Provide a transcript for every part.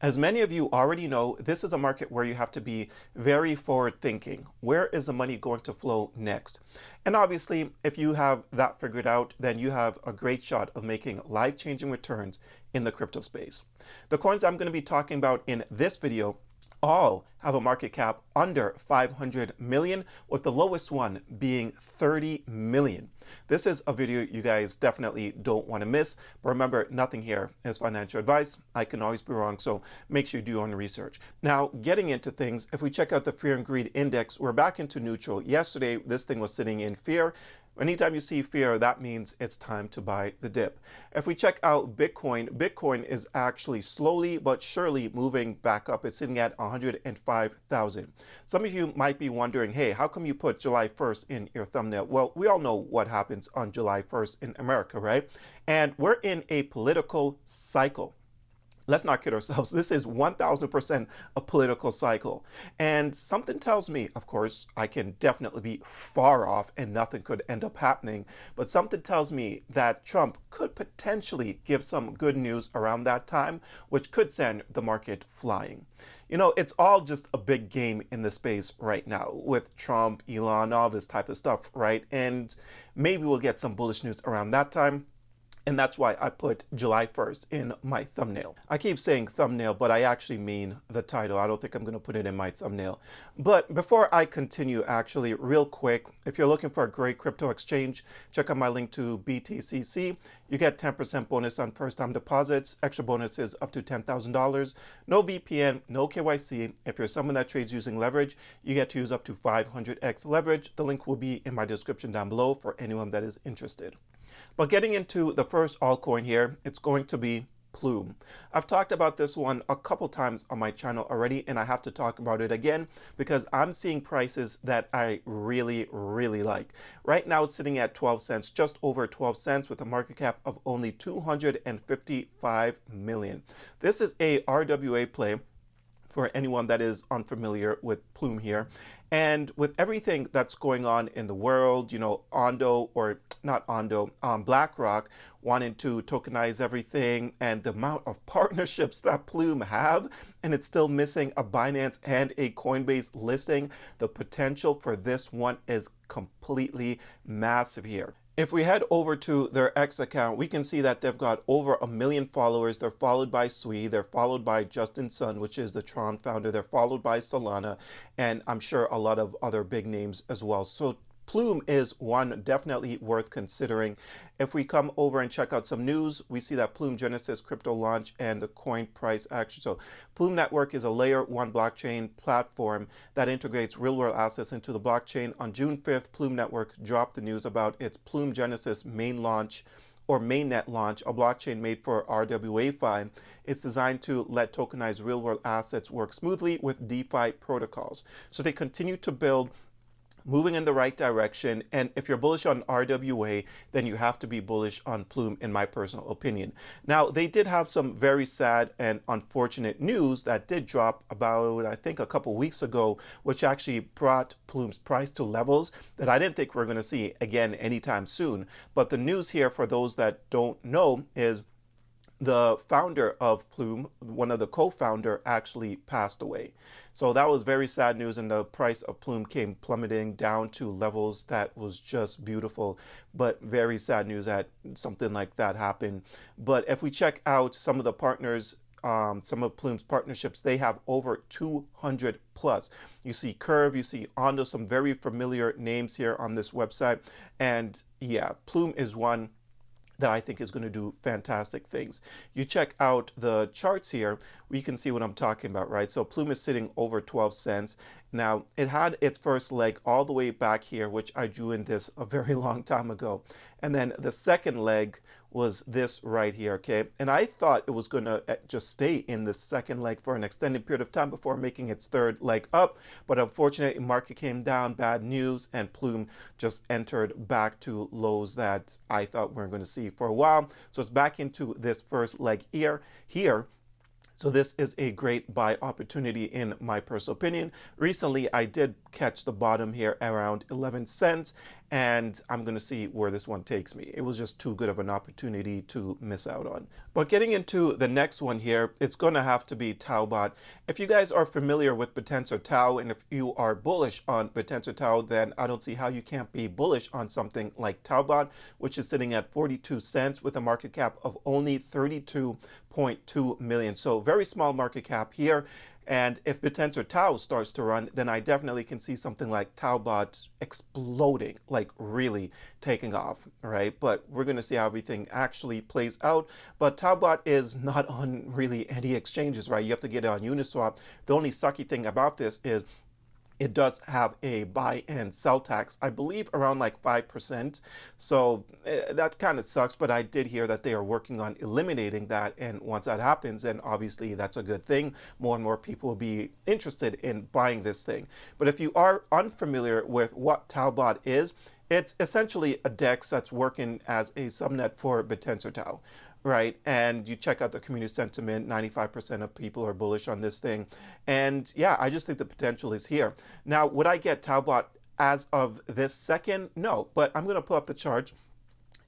As many of you already know, this is a market where you have to be very forward thinking. Where is the money going to flow next? And obviously, if you have that figured out, then you have a great shot of making life-changing returns in the crypto space. The coins I'm going to be talking about in this video all have a market cap under 500 million, with the lowest one being 30 million. This is a video you guys definitely don't want to miss. But remember, nothing here is financial advice. I can always be wrong, so make sure you do your own research. Now, getting into things, if we check out the fear and greed index, we're back into neutral. Yesterday, this thing was sitting in fear. Anytime you see fear, that means it's time to buy the dip. If we check out Bitcoin, Bitcoin is actually slowly but surely moving back up. It's sitting at 105,000. Some of you might be wondering, hey, how come you put July 1st in your thumbnail? Well, we all know what happens on July 1st in America, right? And we're in a political cycle. Let's not kid ourselves. This is 1000% a political cycle. And something tells me, of course, I can definitely be far off and nothing could end up happening, but something tells me that Trump could potentially give some good news around that time, which could send the market flying. You know, it's all just a big game in the space right now with Trump, Elon, all this type of stuff, right? And maybe we'll get some bullish news around that time. And that's why I put July 1st in my thumbnail. I keep saying thumbnail, but I actually mean the title. I don't think I'm going to put it in my thumbnail. But before I continue, actually, real quick, if you're looking for a great crypto exchange, check out my link to BTCC. You get 10% bonus on first-time deposits, extra bonuses up to $10,000. No VPN, no KYC. If you're someone that trades using leverage, you get to use up to 500x leverage. The link will be in my description down below for anyone that is interested. But getting into the first altcoin here, it's going to be Plume. I've talked about this one a couple times on my channel already, and I have to talk about it again because I'm seeing prices that I really like. Right now it's sitting at 12 cents, just over 12 cents, with a market cap of only 255 million. This is a RWA play for anyone that is unfamiliar with Plume here. And with everything that's going on in the world, you know, BlackRock wanting to tokenize everything, and the amount of partnerships that Plume have, and it's still missing a Binance and a Coinbase listing, the potential for this one is completely massive here. If we head over to their X account, we can see that they've got over 1 million followers. They're followed by Sui. They're followed by Justin Sun, which is the Tron founder. They're followed by Solana, and I'm sure a lot of other big names as well. So Plume is one definitely worth considering. If we come over and check out some news, we see that Plume Genesis crypto launch and the coin price action. So Plume Network is a layer 1 blockchain platform that integrates real-world assets into the blockchain. On June 5th, Plume Network dropped the news about its Plume Genesis main launch, or mainnet launch, a blockchain made for RWA. It's designed to let tokenized real-world assets work smoothly with DeFi protocols. So they continue to build, moving in the right direction. And if you're bullish on RWA, then you have to be bullish on Plume, in my personal opinion. Now, they did have some very sad and unfortunate news that did drop about, I think, a couple weeks ago, which actually brought Plume's price to levels that I didn't think we're going to see again anytime soon. But the news here, for those that don't know, is the founder of Plume, one of the co-founder, actually passed away. So that was very sad news, and the price of Plume came plummeting down to levels that was just beautiful, but very sad news that something like that happened. But if we check out some of the partners, some of Plume's partnerships, they have over 200 plus. You see Curve, you see Ondo, some very familiar names here on this website. And yeah, Plume is one that I think is going to do fantastic things. You check out the charts here, we can see what I'm talking about, right? So Plume is sitting over 12 cents. Now, it had its first leg all the way back here, which I drew in this a very long time ago. And then the second leg was this right here, okay? And I thought it was going to just stay in the second leg for an extended period of time before making its third leg up. But unfortunately, market came down, bad news, and Plume just entered back to lows that I thought we weren't going to see for a while. So it's back into this first leg here. So this is a great buy opportunity in my personal opinion. Recently, I did catch the bottom here around 11 cents, and I'm going to see where this one takes me. It was just too good of an opportunity to miss out on. But getting into the next one here, it's going to have to be Tobot. If you guys are familiar with Potential Tau, and if you are bullish on Potential Tau, then I don't see how you can't be bullish on something like Tobot, which is sitting at 42 cents with a market cap of only 32.2 million. So very small market cap here. And if Potential Tau starts to run, then I definitely can see something like Tobot exploding, like really taking off, right? But we're going to see how everything actually plays out. But Tobot is not on really any exchanges, right? You have to get it on Uniswap. The only sucky thing about this is it does have a buy and sell tax, I believe around like 5%. So that kind of sucks, but I did hear that they are working on eliminating that. And once that happens, then obviously that's a good thing. More and more people will be interested in buying this thing. But if you are unfamiliar with what Tobot is, it's essentially a DEX that's working as a subnet for Potential Tau, right? And you check out the community sentiment, 95% of people are bullish on this thing. And yeah, I just think the potential is here. Now, would I get Tobot as of this second? No, but I'm going to pull up the chart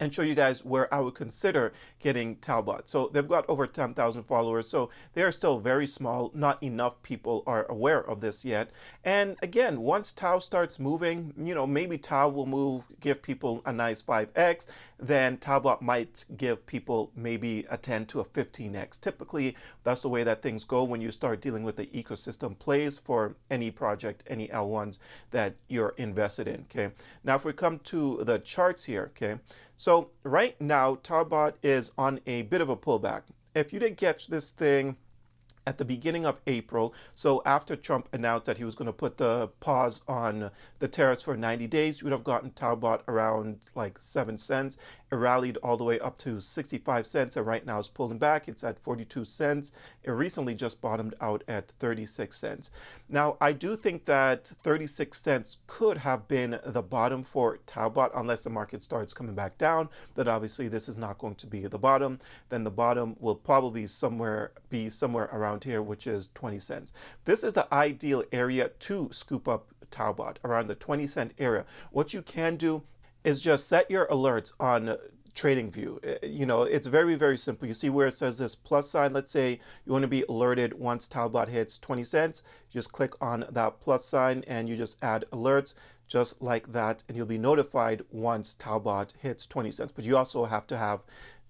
and show you guys where I would consider getting Tobot. So they've got over 10,000 followers, so they are still very small. Not enough people are aware of this yet. And again, once Tau starts moving, you know, maybe Tau will move, give people a nice 5x, then Tobot might give people maybe a 10 to a 15x. Typically, that's the way that things go when you start dealing with the ecosystem plays for any project, any L1s that you're invested in, okay? Now, if we come to the charts here, okay? So right now, Tobot is on a bit of a pullback. If you didn't catch this thing at the beginning of April, so after Trump announced that he was going to put the pause on the tariffs for 90 days, you would have gotten Tobot around like 7 cents. It rallied all the way up to 65 cents, and right now it's pulling back. It's at 42 cents. It recently just bottomed out at 36 cents. Now, I do think that 36 cents could have been the bottom for Tobot unless the market starts coming back down. That obviously this is not going to be the bottom. Then the bottom will probably be somewhere around here, which is 20 cents. This is the ideal area to scoop up Tobot, around the 20-cent area. What you can do is just set your alerts on TradingView. You know, it's very, very simple. You see where it says this plus sign. Let's say you want to be alerted once Tobot hits 20 cents. Just click on that plus sign and you just add alerts just like that, and you'll be notified once Tobot hits 20 cents. But you also have to have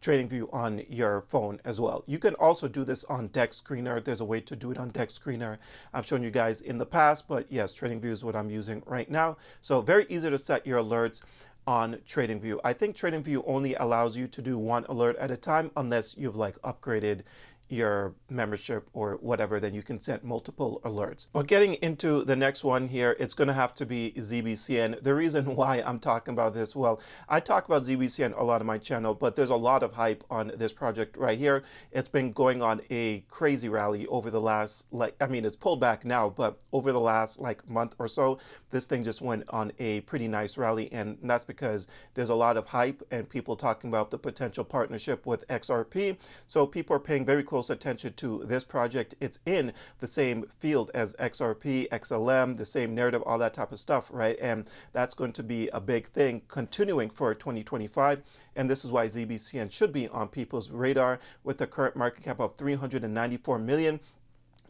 TradingView on your phone as well. You can also do this on Dex Screener. There's a way to do it on Dex Screener. I've shown you guys in the past, but yes, TradingView is what I'm using right now. So very easy to set your alerts on TradingView. I think TradingView only allows you to do one alert at a time unless you've like upgraded your membership or whatever, then you can set multiple alerts. But getting into the next one here, it's going to have to be ZBCN. The reason why I'm talking about this, well, I talk about ZBCN a lot on my channel, but there's a lot of hype on this project right here. It's been going on a crazy rally over the last, like, I mean, it's pulled back now, but over the last like month or so, this thing just went on a pretty nice rally, and that's because there's a lot of hype and people talking about the potential partnership with XRP. So people are paying very close attention to this project. It's in the same field as XRP, XLM, the same narrative, all that type of stuff, right? And that's going to be a big thing continuing for 2025. And this is why ZBCN should be on people's radar with the current market cap of 394 million.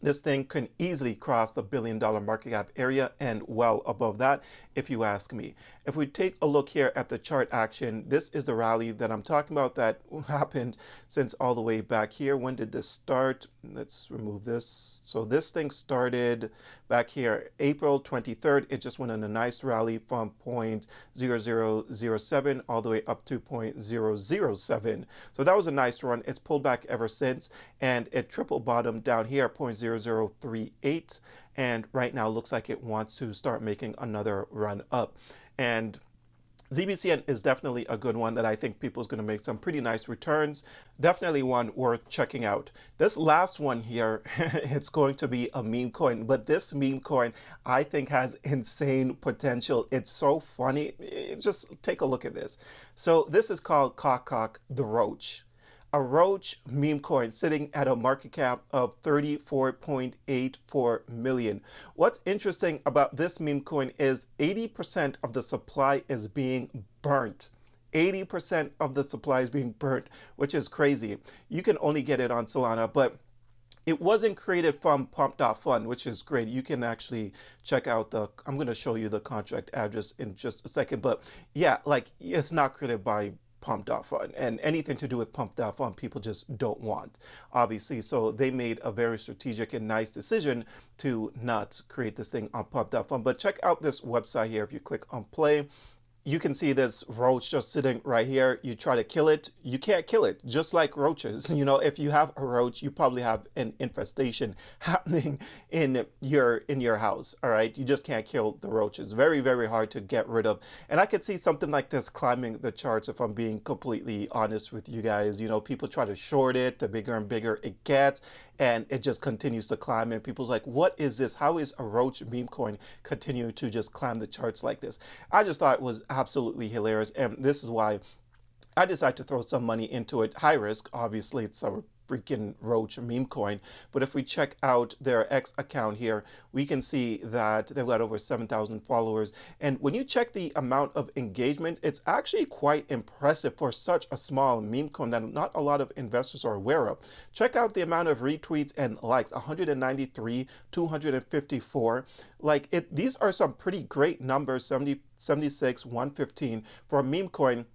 This thing can easily cross the $1 billion market cap area and well above that, if you ask me. If we take a look here at the chart action, this is the rally that I'm talking about that happened since all the way back here. When did this start? Let's remove this. So this thing started back here, April 23rd. It just went on a nice rally from 0.0007 all the way up to 0.007. So that was a nice run. It's pulled back ever since, and it triple bottomed down here at 0.0038. And right now looks like it wants to start making another run up. And ZBCN is definitely a good one that I think people is going to make some pretty nice returns. Definitely one worth checking out. This last one here, it's going to be a meme coin, but this meme coin I think has insane potential. It's so funny. Just take a look at this. So this is called Cock the Roach. a Roach meme coin sitting at a market cap of 34.84 million. What's interesting about this meme coin is 80% of the supply is being burnt. 80% of the supply is being burnt, which is crazy. You can only get it on Solana, but it wasn't created from pump.fund, which is great. You can actually check out I'm going to show you the contract address in just a second. But yeah, like it's not created by pump.fund, and anything to do with pump.fund people just don't want, obviously. So they made a very strategic and nice decision to not create this thing on pump.fund. But check out this website here. If you click on play, you can see this roach just sitting right here. You try to kill it, you can't kill it, just like roaches. You know, if you have a roach, you probably have an infestation happening in your house. All right, you just can't kill the roaches. Very, very hard to get rid of. And I could see something like this climbing the charts, if I'm being completely honest with you guys. You know, people try to short it, the bigger and bigger it gets, and it just continues to climb. And people's like, what is this? How is a Roach meme coin continue to just climb the charts like this? I just thought it was absolutely hilarious, and this is why I decided to throw some money into it. High risk, obviously. It's a freaking Roach meme coin. But if we check out their X account here, we can see that they've got over 7,000 followers. And when you check the amount of engagement, it's actually quite impressive for such a small meme coin that not a lot of investors are aware of. Check out the amount of retweets and likes, 193, 254. Like these are some pretty great numbers, 70, 76, 115 for a meme coin.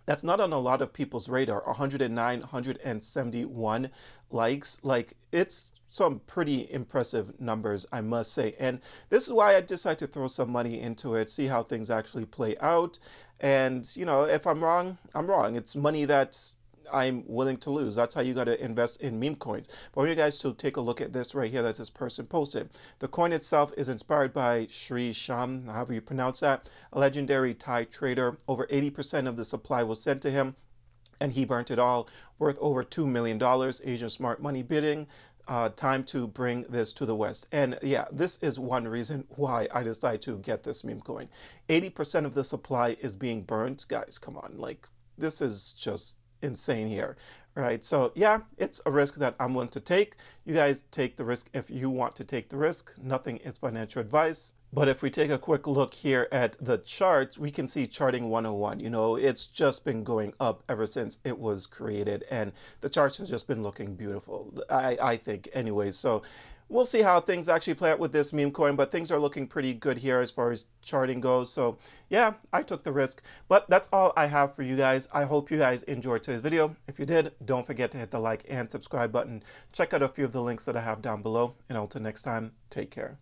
That's not on a lot of people's radar. 109, 171 likes. Like, it's some pretty impressive numbers, I must say. And this is why I decided to throw some money into it, see how things actually play out. And, you know, if I'm wrong, I'm wrong. It's money that's I'm willing to lose. That's how you got to invest in meme coins. But I want you guys to take a look at this right here that this person posted. The coin itself is inspired by Sri Sham, however you pronounce that, a legendary Thai trader. Over 80% of the supply was sent to him, and he burnt it all, worth over $2 million. Asian smart money bidding. Time to bring this to the West. And yeah, this is one reason why I decided to get this meme coin. 80% of the supply is being burnt. Guys, come on. Like, this is just insane here, right? So yeah, it's a risk that I'm willing to take. You guys take the risk if you want to take the risk. Nothing is financial advice. But if we take a quick look here at the charts, we can see charting 101. You know, it's just been going up ever since it was created, and the charts has just been looking beautiful, I think anyways. So we'll see how things actually play out with this meme coin, but things are looking pretty good here as far as charting goes. So yeah, I took the risk, but that's all I have for you guys. I hope you guys enjoyed today's video. If you did, don't forget to hit the like and subscribe button. Check out a few of the links that I have down below, and until next time, take care.